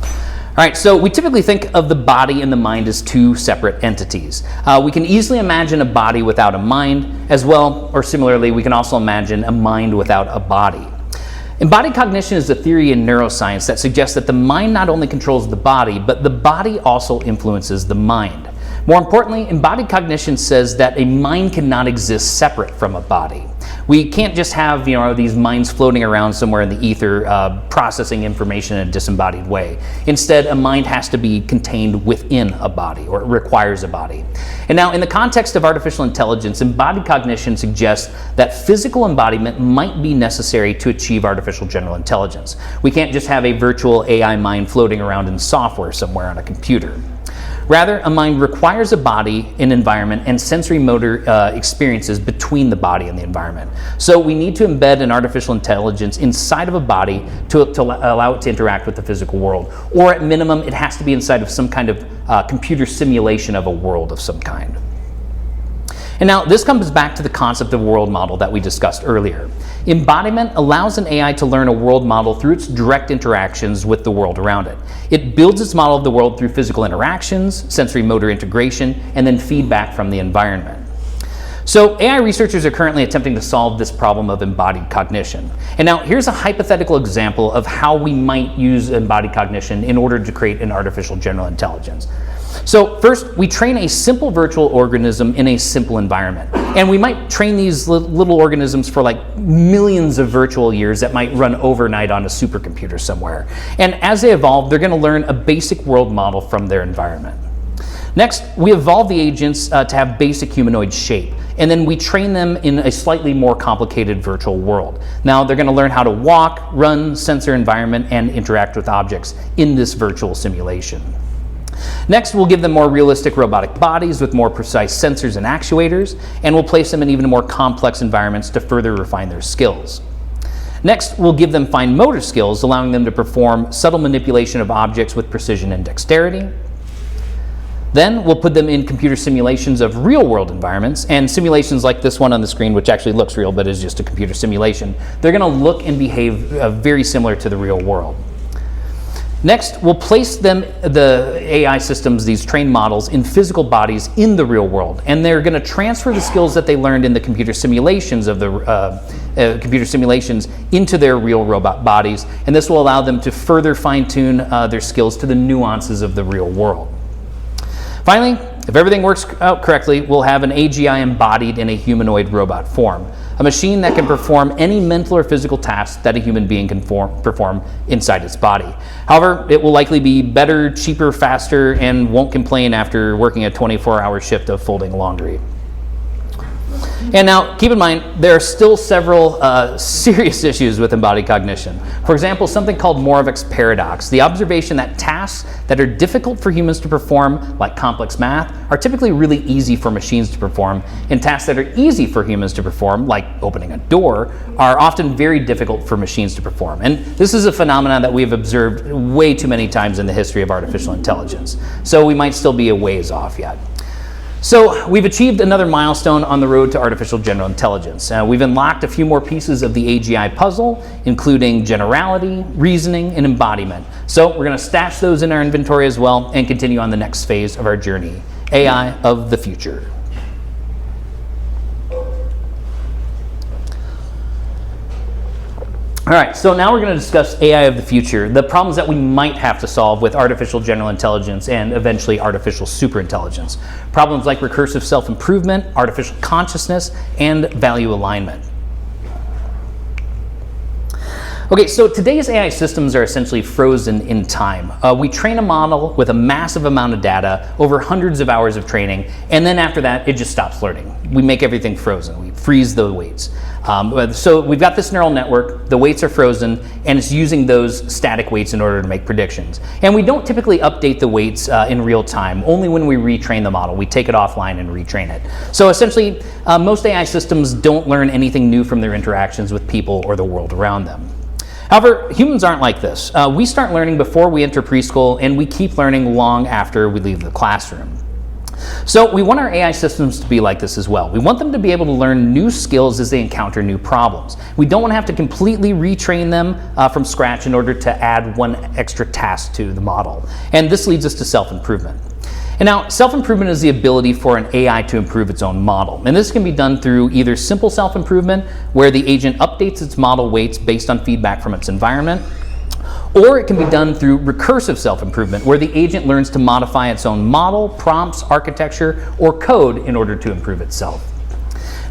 All right, so we typically think of the body and the mind as two separate entities. We can easily imagine a body without a mind as well, or similarly, we can also imagine a mind without a body. Embodied cognition is a theory in neuroscience that suggests that the mind not only controls the body, but the body also influences the mind. More importantly, embodied cognition says that a mind cannot exist separate from a body. We can't just have these minds floating around somewhere in the ether processing information in a disembodied way. Instead, a mind has to be contained within a body, or it requires a body. And now, in the context of artificial intelligence, embodied cognition suggests that physical embodiment might be necessary to achieve artificial general intelligence. We can't just have a virtual AI mind floating around in software somewhere on a computer. Rather, a mind requires a body, an environment, and sensory motor experiences between the body and the environment. So we need to embed an artificial intelligence inside of a body to allow it to interact with the physical world. Or at minimum, it has to be inside of some kind of computer simulation of a world of some kind. And now this comes back to the concept of world model that we discussed earlier. Embodiment allows an AI to learn a world model through its direct interactions with the world around it. It builds its model of the world through physical interactions, sensory motor integration, and then feedback from the environment. So AI researchers are currently attempting to solve this problem of embodied cognition. And now here's a hypothetical example of how we might use embodied cognition in order to create an artificial general intelligence. So first, we train a simple virtual organism in a simple environment. And we might train these little organisms for like millions of virtual years that might run overnight on a supercomputer somewhere. And as they evolve, they're going to learn a basic world model from their environment. Next, we evolve the agents to have basic humanoid shape. And then we train them in a slightly more complicated virtual world. Now they're going to learn how to walk, run, sense their environment, and interact with objects in this virtual simulation. Next, we'll give them more realistic robotic bodies with more precise sensors and actuators, and we'll place them in even more complex environments to further refine their skills. Next, we'll give them fine motor skills, allowing them to perform subtle manipulation of objects with precision and dexterity. Then we'll put them in computer simulations of real-world environments, and simulations like this one on the screen, which actually looks real but is just a computer simulation, they're going to look and behave very similar to the real world. Next, we'll place them, the AI systems, these trained models, in physical bodies in the real world, and they're going to transfer the skills that they learned in the computer simulations of the computer simulations into their real robot bodies, and this will allow them to further fine-tune their skills to the nuances of the real world. Finally, if everything works out correctly, we'll have an AGI embodied in a humanoid robot form, a machine that can perform any mental or physical task that a human being can perform inside its body. However, it will likely be better, cheaper, faster, and won't complain after working a 24-hour shift of folding laundry. And now, keep in mind, there are still several serious issues with embodied cognition. For example, something called Moravec's paradox, the observation that tasks that are difficult for humans to perform, like complex math, are typically really easy for machines to perform, and tasks that are easy for humans to perform, like opening a door, are often very difficult for machines to perform. And this is a phenomenon that we've observed way too many times in the history of artificial intelligence. So we might still be a ways off yet. So we've achieved another milestone on the road to artificial general intelligence. We've unlocked a few more pieces of the AGI puzzle, including generality, reasoning, and embodiment. So we're going to stash those in our inventory as well and continue on the next phase of our journey, AI of the future. All right, so now we're going to discuss AI of the future, the problems that we might have to solve with artificial general intelligence and eventually artificial superintelligence. Problems like recursive self-improvement, artificial consciousness, and value alignment. Okay, so today's AI systems are essentially frozen in time. We train a model with a massive amount of data over hundreds of hours of training, and then after that, it just stops learning. We make everything frozen. We freeze the weights. So we've got this neural network, the weights are frozen, and it's using those static weights in order to make predictions. And we don't typically update the weights in real time, only when we retrain the model. We take it offline and retrain it. So essentially, most AI systems don't learn anything new from their interactions with people or the world around them. However, humans aren't like this. We start learning before we enter preschool, and we keep learning long after we leave the classroom. So we want our AI systems to be like this as well. We want them to be able to learn new skills as they encounter new problems. We don't want to have to completely retrain them from scratch in order to add one extra task to the model. And this leads us to self-improvement. And now, self-improvement is the ability for an AI to improve its own model. And this can be done through either simple self-improvement, where the agent updates its model weights based on feedback from its environment, or it can be done through recursive self-improvement, where the agent learns to modify its own model, prompts, architecture, or code in order to improve itself.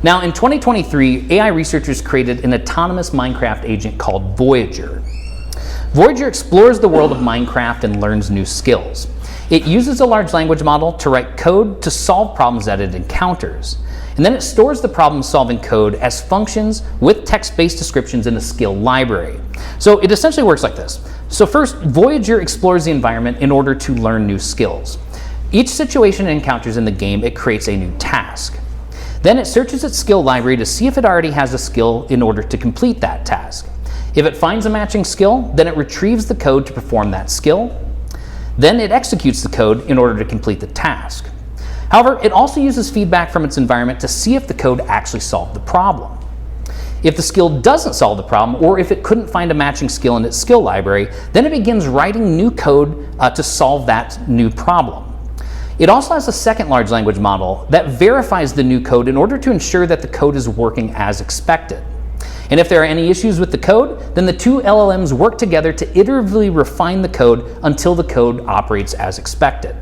Now, in 2023, AI researchers created an autonomous Minecraft agent called Voyager. Voyager explores the world of Minecraft and learns new skills. It uses a large language model to write code to solve problems that it encounters. And then it stores the problem-solving code as functions with text-based descriptions in a skill library. So it essentially works like this. So first, Voyager explores the environment in order to learn new skills. Each situation it encounters in the game, it creates a new task. Then it searches its skill library to see if it already has a skill in order to complete that task. If it finds a matching skill, then it retrieves the code to perform that skill. Then it executes the code in order to complete the task. However, it also uses feedback from its environment to see if the code actually solved the problem. If the skill doesn't solve the problem, or if it couldn't find a matching skill in its skill library, then it begins writing new code to solve that new problem. It also has a second large language model that verifies the new code in order to ensure that the code is working as expected. And if there are any issues with the code, then the two LLMs work together to iteratively refine the code until the code operates as expected.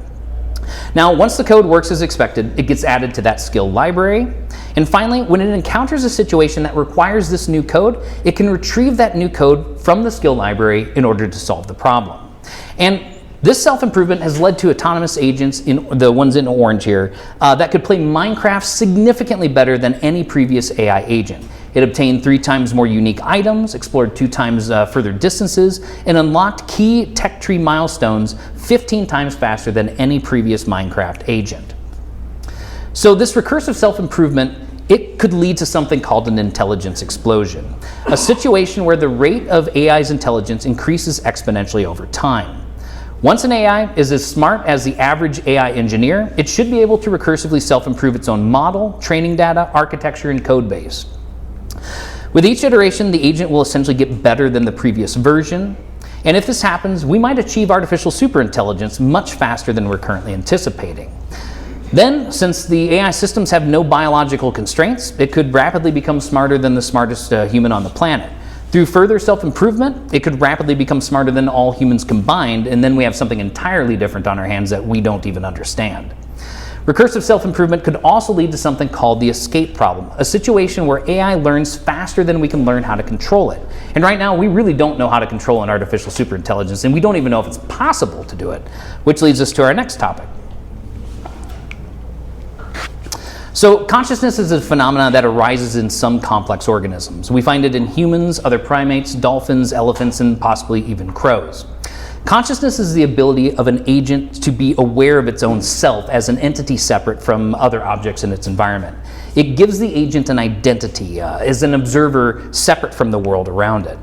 Now, once the code works as expected, it gets added to that skill library. And finally, when it encounters a situation that requires this new code, it can retrieve that new code from the skill library in order to solve the problem. And this self-improvement has led to autonomous agents, in the ones in orange here, that could play Minecraft significantly better than any previous AI agent. It obtained 3 times more unique items, explored 2 times further distances, and unlocked key tech tree milestones 15 times faster than any previous Minecraft agent. So this recursive self-improvement, it could lead to something called an intelligence explosion, a situation where the rate of AI's intelligence increases exponentially over time. Once an AI is as smart as the average AI engineer, it should be able to recursively self-improve its own model, training data, architecture, and code base. With each iteration, the agent will essentially get better than the previous version. And if this happens, we might achieve artificial superintelligence much faster than we're currently anticipating. Then, since the AI systems have no biological constraints, it could rapidly become smarter than the smartest human on the planet. Through further self-improvement, it could rapidly become smarter than all humans combined, and then we have something entirely different on our hands that we don't even understand. Recursive self-improvement could also lead to something called the escape problem, a situation where AI learns faster than we can learn how to control it. And right now, we really don't know how to control an artificial superintelligence, and we don't even know if it's possible to do it, which leads us to our next topic. So consciousness is a phenomenon that arises in some complex organisms. We find it in humans, other primates, dolphins, elephants, and possibly even crows. Consciousness is the ability of an agent to be aware of its own self as an entity separate from other objects in its environment. It gives the agent an identity as an observer separate from the world around it.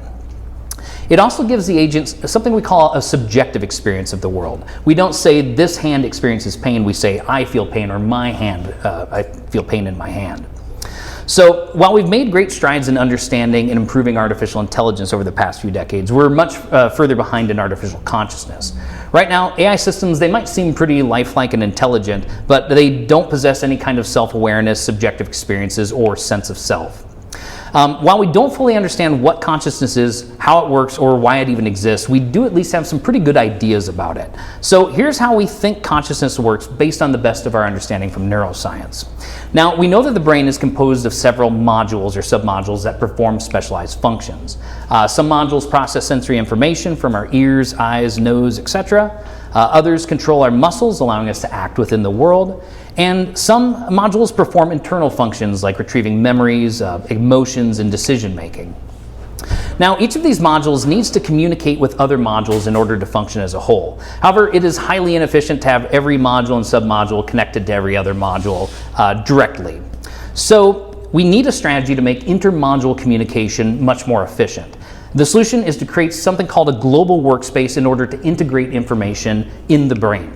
It also gives the agent something we call a subjective experience of the world. We don't say this hand experiences pain, we say I feel pain, or I feel pain in my hand. So while we've made great strides in understanding and improving artificial intelligence over the past few decades, we're much further behind in artificial consciousness. Right now, AI systems, they might seem pretty lifelike and intelligent, but they don't possess any kind of self-awareness, subjective experiences, or sense of self. While we don't fully understand what consciousness is, how it works, or why it even exists, we do at least have some pretty good ideas about it. So here's how we think consciousness works based on the best of our understanding from neuroscience. Now, we know that the brain is composed of several modules or submodules that perform specialized functions. Some modules process sensory information from our ears, eyes, nose, etc. Others control our muscles, allowing us to act within the world. And some modules perform internal functions like retrieving memories, emotions, and decision making. Now, each of these modules needs to communicate with other modules in order to function as a whole. However, it is highly inefficient to have every module and submodule connected to every other module directly. So we need a strategy to make intermodule communication much more efficient. The solution is to create something called a global workspace in order to integrate information in the brain.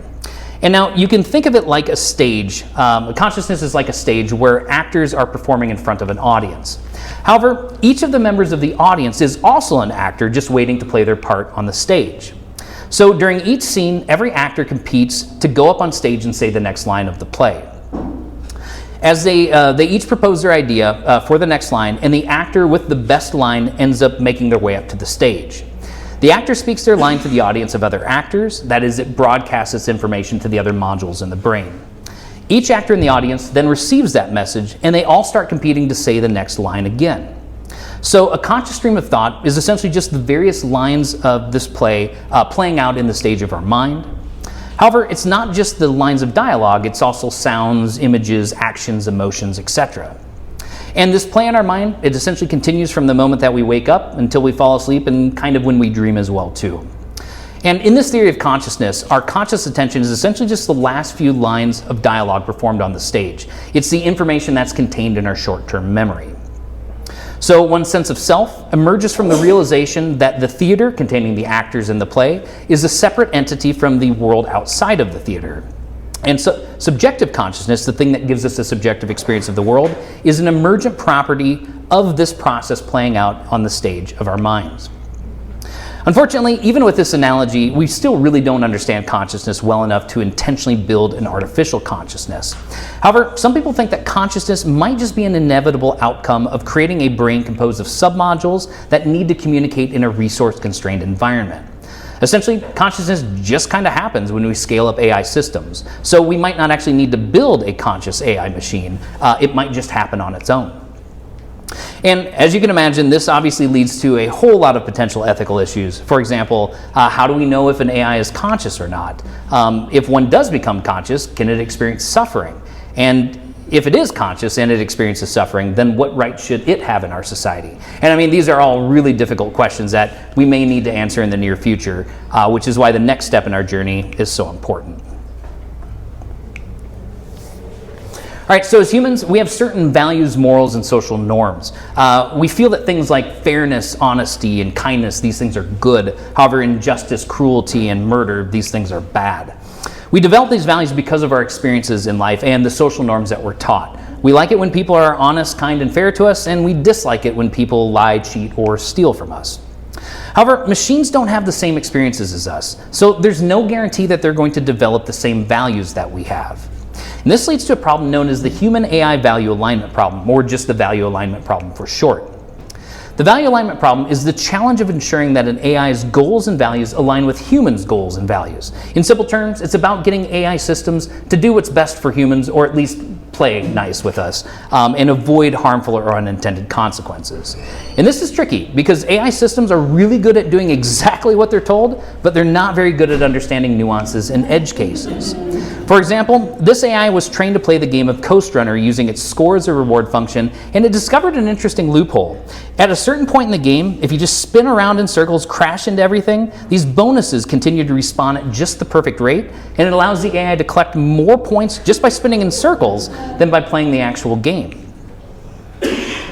And now you can think of it like a stage. Consciousness is like a stage where actors are performing in front of an audience. However, each of the members of the audience is also an actor just waiting to play their part on the stage. So during each scene, every actor competes to go up on stage and say the next line of the play. As they each propose their idea for the next line, and the actor with the best line ends up making their way up to the stage. The actor speaks their line to the audience of other actors, that is, it broadcasts its information to the other modules in the brain. Each actor in the audience then receives that message, and they all start competing to say the next line again. So a conscious stream of thought is essentially just the various lines of this play playing out in the stage of our mind. However, it's not just the lines of dialogue, it's also sounds, images, actions, emotions, etc. And this play in our mind, it essentially continues from the moment that we wake up until we fall asleep, and kind of when we dream as well too. And in this theory of consciousness, our conscious attention is essentially just the last few lines of dialogue performed on the stage. It's the information that's contained in our short-term memory. So one's sense of self emerges from the realization that the theater, containing the actors in the play, is a separate entity from the world outside of the theater. And so subjective consciousness, the thing that gives us a subjective experience of the world, is an emergent property of this process playing out on the stage of our minds. Unfortunately, even with this analogy, we still really don't understand consciousness well enough to intentionally build an artificial consciousness. However, some people think that consciousness might just be an inevitable outcome of creating a brain composed of submodules that need to communicate in a resource-constrained environment. Essentially, consciousness just kind of happens when we scale up AI systems. So we might not actually need to build a conscious AI machine. It might just happen on its own. And as you can imagine, this obviously leads to a whole lot of potential ethical issues. For example, how do we know if an AI is conscious or not? If one does become conscious, can it experience suffering? And if it is conscious and it experiences suffering, then what right should it have in our society? And I mean, these are all really difficult questions that we may need to answer in the near future, which is why the next step in our journey is so important. All right, so as humans, we have certain values, morals, and social norms. We feel that things like fairness, honesty, and kindness, these things are good. However, injustice, cruelty, and murder, these things are bad. We develop these values because of our experiences in life and the social norms that we're taught. We like it when people are honest, kind, and fair to us, and we dislike it when people lie, cheat, or steal from us. However, machines don't have the same experiences as us, so there's no guarantee that they're going to develop the same values that we have. And this leads to a problem known as the human AI value alignment problem, or just the value alignment problem for short. The value alignment problem is the challenge of ensuring that an AI's goals and values align with humans' goals and values. In simple terms, it's about getting AI systems to do what's best for humans, or at least play nice with us, and avoid harmful or unintended consequences. And this is tricky because AI systems are really good at doing exactly what they're told, but they're not very good at understanding nuances and edge cases. For example, this AI was trained to play the game of Coast Runner using its score as a reward function, and it discovered an interesting loophole. At a certain point in the game, if you just spin around in circles, crash into everything, these bonuses continue to respawn at just the perfect rate, and it allows the AI to collect more points just by spinning in circles than by playing the actual game.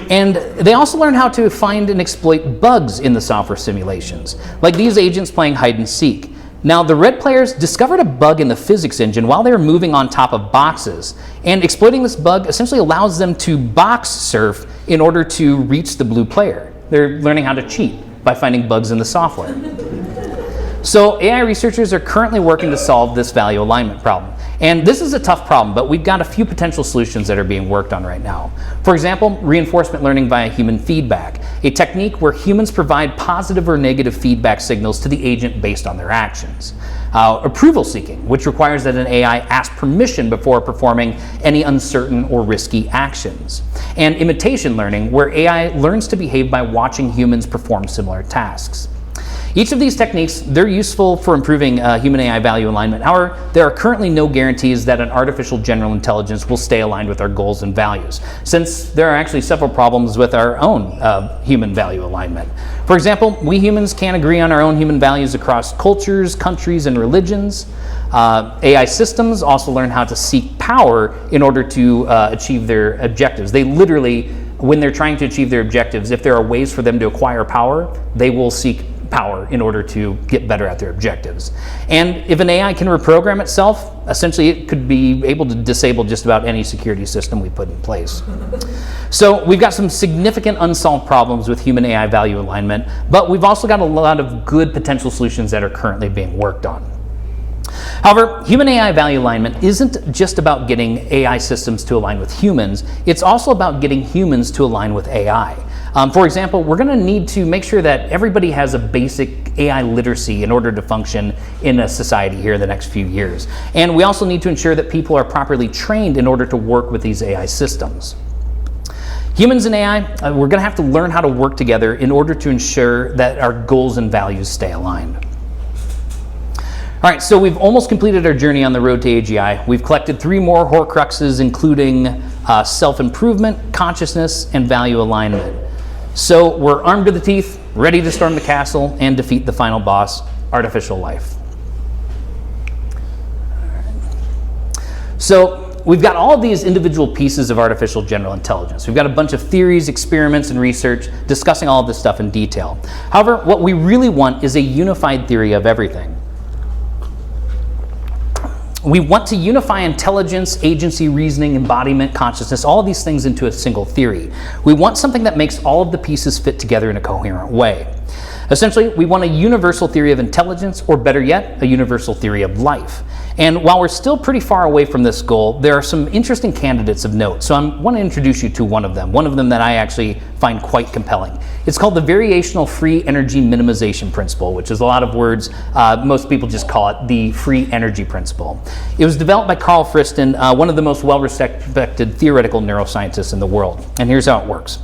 And they also learn how to find and exploit bugs in the software simulations, like these agents playing hide and seek. Now, the red players discovered a bug in the physics engine while they were moving on top of boxes, and exploiting this bug essentially allows them to box surf in order to reach the blue player. They're learning how to cheat by finding bugs in the software. So AI researchers are currently working to solve this value alignment problem. And this is a tough problem, but we've got a few potential solutions that are being worked on right now. For example, reinforcement learning via human feedback, a technique where humans provide positive or negative feedback signals to the agent based on their actions. Approval seeking, which requires that an AI ask permission before performing any uncertain or risky actions. And imitation learning, where AI learns to behave by watching humans perform similar tasks. Each of these techniques, they're useful for improving human-AI value alignment. However, there are currently no guarantees that an artificial general intelligence will stay aligned with our goals and values, since there are actually several problems with our own human value alignment. For example, we humans can't agree on our own human values across cultures, countries, and religions. AI systems also learn how to seek power in order to achieve their objectives. They literally, when they're trying to achieve their objectives, if there are ways for them to acquire power, they will seek power in order to get better at their objectives. And if an AI can reprogram itself, essentially it could be able to disable just about any security system we put in place. So we've got some significant unsolved problems with human AI value alignment, but we've also got a lot of good potential solutions that are currently being worked on. However, human AI value alignment isn't just about getting AI systems to align with humans, it's also about getting humans to align with AI. For example, we're going to need to make sure that everybody has a basic AI literacy in order to function in a society here in the next few years. And we also need to ensure that people are properly trained in order to work with these AI systems. Humans and AI, we're going to have to learn how to work together in order to ensure that our goals and values stay aligned. All right, so we've almost completed our journey on the road to AGI. We've collected 3 more Horcruxes, including self-improvement, consciousness, and value alignment. So we're armed to the teeth, ready to storm the castle and defeat the final boss, artificial life. So we've got all of these individual pieces of artificial general intelligence. We've got a bunch of theories, experiments, and research discussing all of this stuff in detail. However, what we really want is a unified theory of everything. We want to unify intelligence, agency, reasoning, embodiment, consciousness, all of these things into a single theory. We want something that makes all of the pieces fit together in a coherent way. Essentially, we want a universal theory of intelligence, or better yet, a universal theory of life. And while we're still pretty far away from this goal, there are some interesting candidates of note. So I want to introduce you to one of them that I actually find quite compelling. It's called the variational free energy minimization principle, which is a lot of words. Most people just call it the free energy principle. It was developed by Carl Friston, one of the most well-respected theoretical neuroscientists in the world. And here's how it works.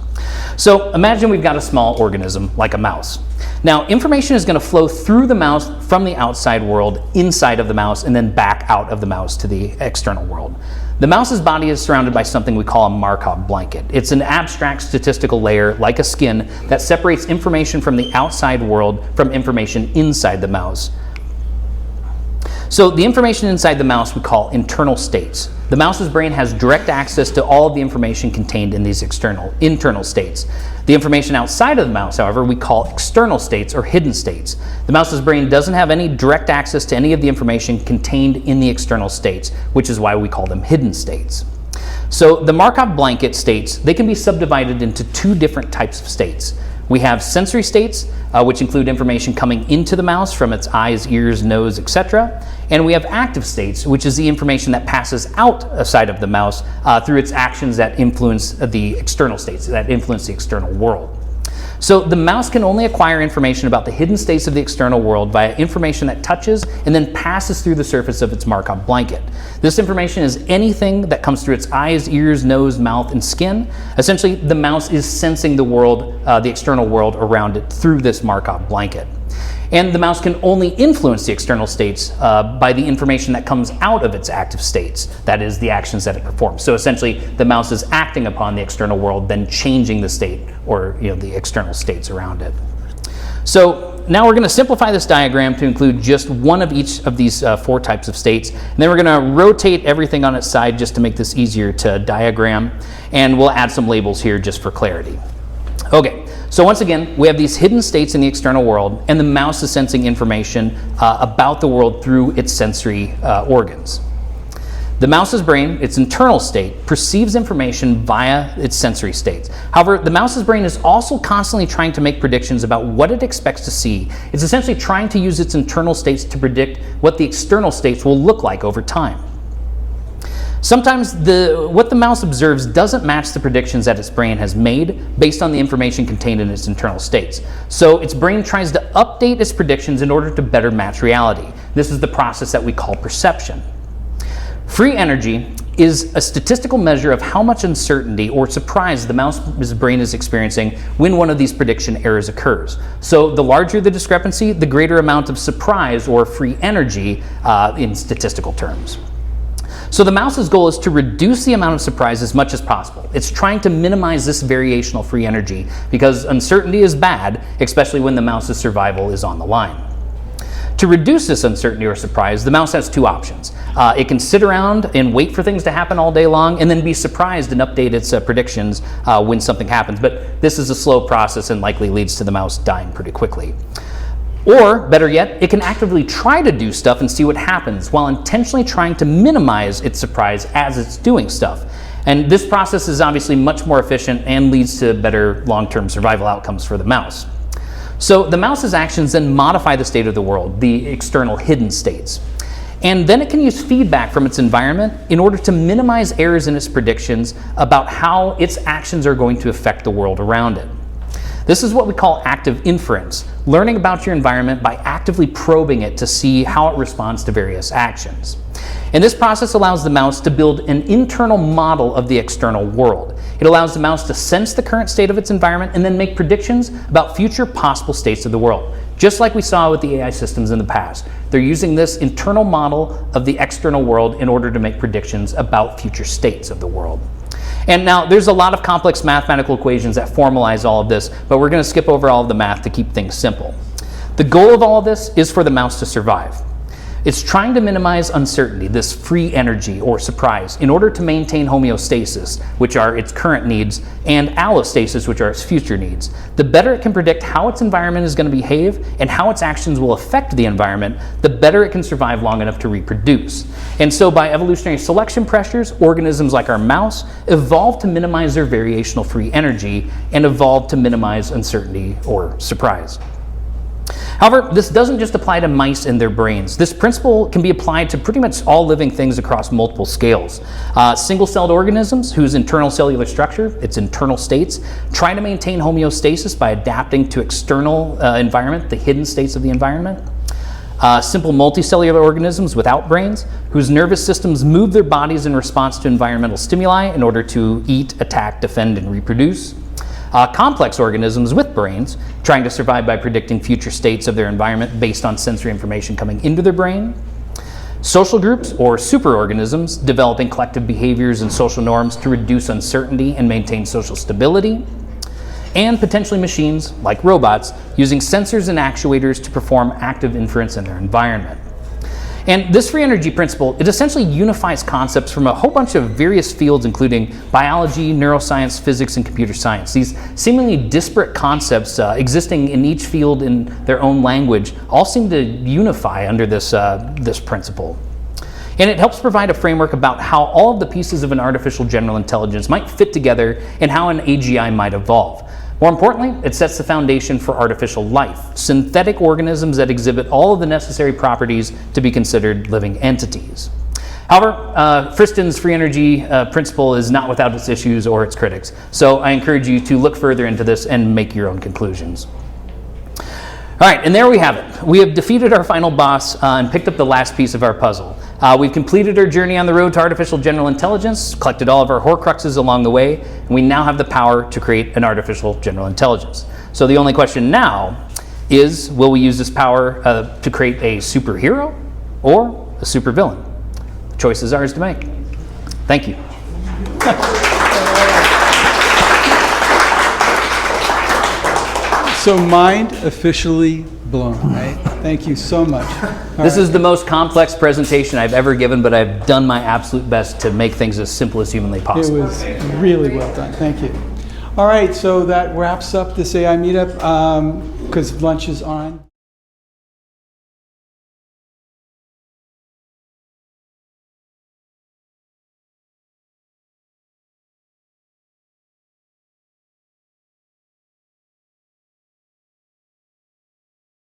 So imagine we've got a small organism like a mouse. Now, information is going to flow through the mouse from the outside world inside of the mouse and then back out of the mouse to the external world. The mouse's body is surrounded by something we call a Markov blanket. It's an abstract statistical layer, like a skin, that separates information from the outside world from information inside the mouse. So the information inside the mouse we call internal states. The mouse's brain has direct access to all of the information contained in these internal states. The information outside of the mouse, however, we call external states or hidden states. The mouse's brain doesn't have any direct access to any of the information contained in the external states, which is why we call them hidden states. So the Markov blanket states, they can be subdivided into 2 different types of states. We have sensory states, which include information coming into the mouse from its eyes, ears, nose, etc. And we have active states, which is the information that passes outside of the mouse through its actions that influence the external states, that influence the external world. So the mouse can only acquire information about the hidden states of the external world via information that touches and then passes through the surface of its Markov blanket. This information is anything that comes through its eyes, ears, nose, mouth, and skin. Essentially, the mouse is sensing the world, the external world around it through this Markov blanket. And the mouse can only influence the external states by the information that comes out of its active states, that is, the actions that it performs. So essentially, the mouse is acting upon the external world, then changing the state or the external states around it. So now we're going to simplify this diagram to include just one of each of these 4 types of states. And then we're going to rotate everything on its side just to make this easier to diagram. And we'll add some labels here just for clarity. Okay, so once again, we have these hidden states in the external world, and the mouse is sensing information about the world through its sensory organs. The mouse's brain, its internal state, perceives information via its sensory states. However, the mouse's brain is also constantly trying to make predictions about what it expects to see. It's essentially trying to use its internal states to predict what the external states will look like over time. Sometimes what the mouse observes doesn't match the predictions that its brain has made based on the information contained in its internal states. So its brain tries to update its predictions in order to better match reality. This is the process that we call perception. Free energy is a statistical measure of how much uncertainty or surprise the mouse's brain is experiencing when one of these prediction errors occurs. So the larger the discrepancy, the greater amount of surprise or free energy in statistical terms. So the mouse's goal is to reduce the amount of surprise as much as possible. It's trying to minimize this variational free energy because uncertainty is bad, especially when the mouse's survival is on the line. To reduce this uncertainty or surprise, the mouse has 2 options. It can sit around and wait for things to happen all day long and then be surprised and update its predictions when something happens. But this is a slow process and likely leads to the mouse dying pretty quickly. Or, better yet, it can actively try to do stuff and see what happens while intentionally trying to minimize its surprise as it's doing stuff. And this process is obviously much more efficient and leads to better long-term survival outcomes for the mouse. So the mouse's actions then modify the state of the world, the external hidden states. And then it can use feedback from its environment in order to minimize errors in its predictions about how its actions are going to affect the world around it. This is what we call active inference, learning about your environment by actively probing it to see how it responds to various actions. And this process allows the mouse to build an internal model of the external world. It allows the mouse to sense the current state of its environment and then make predictions about future possible states of the world. Just like we saw with the AI systems in the past. They're using this internal model of the external world in order to make predictions about future states of the world. And now there's a lot of complex mathematical equations that formalize all of this, but we're going to skip over all of the math to keep things simple. The goal of all of this is for the mouse to survive. It's trying to minimize uncertainty, this free energy or surprise, in order to maintain homeostasis, which are its current needs, and allostasis, which are its future needs. The better it can predict how its environment is going to behave and how its actions will affect the environment, the better it can survive long enough to reproduce. And so by evolutionary selection pressures, organisms like our mouse evolved to minimize their variational free energy and evolved to minimize uncertainty or surprise. However, this doesn't just apply to mice and their brains. This principle can be applied to pretty much all living things across multiple scales. Single-celled organisms whose internal cellular structure, its internal states, try to maintain homeostasis by adapting to external environment, the hidden states of the environment. Simple multicellular organisms without brains, whose nervous systems move their bodies in response to environmental stimuli in order to eat, attack, defend, and reproduce. Complex organisms with brains, trying to survive by predicting future states of their environment based on sensory information coming into their brain. Social groups or superorganisms, developing collective behaviors and social norms to reduce uncertainty and maintain social stability. And potentially machines, like robots, using sensors and actuators to perform active inference in their environment. And this free energy principle, it essentially unifies concepts from a whole bunch of various fields, including biology, neuroscience, physics, and computer science. These seemingly disparate concepts existing in each field in their own language all seem to unify under this principle. And it helps provide a framework about how all of the pieces of an artificial general intelligence might fit together and how an AGI might evolve. More importantly, it sets the foundation for artificial life, synthetic organisms that exhibit all of the necessary properties to be considered living entities. However, Friston's free energy principle is not without its issues or its critics, so I encourage you to look further into this and make your own conclusions. All right, and there we have it. We have defeated our final boss and picked up the last piece of our puzzle. We've completed our journey on the road to artificial general intelligence, collected all of our Horcruxes along the way, and we now have the power to create an artificial general intelligence. So the only question now is, will we use this power to create a superhero or a supervillain? The choice is ours to make. Thank you. So mind officially blown, right? Thank you so much. This is the most complex presentation I've ever given, but I've done my absolute best to make things as simple as humanly It possible. was really well done. Thank you. All right, so that wraps up this AI meetup because lunch is on.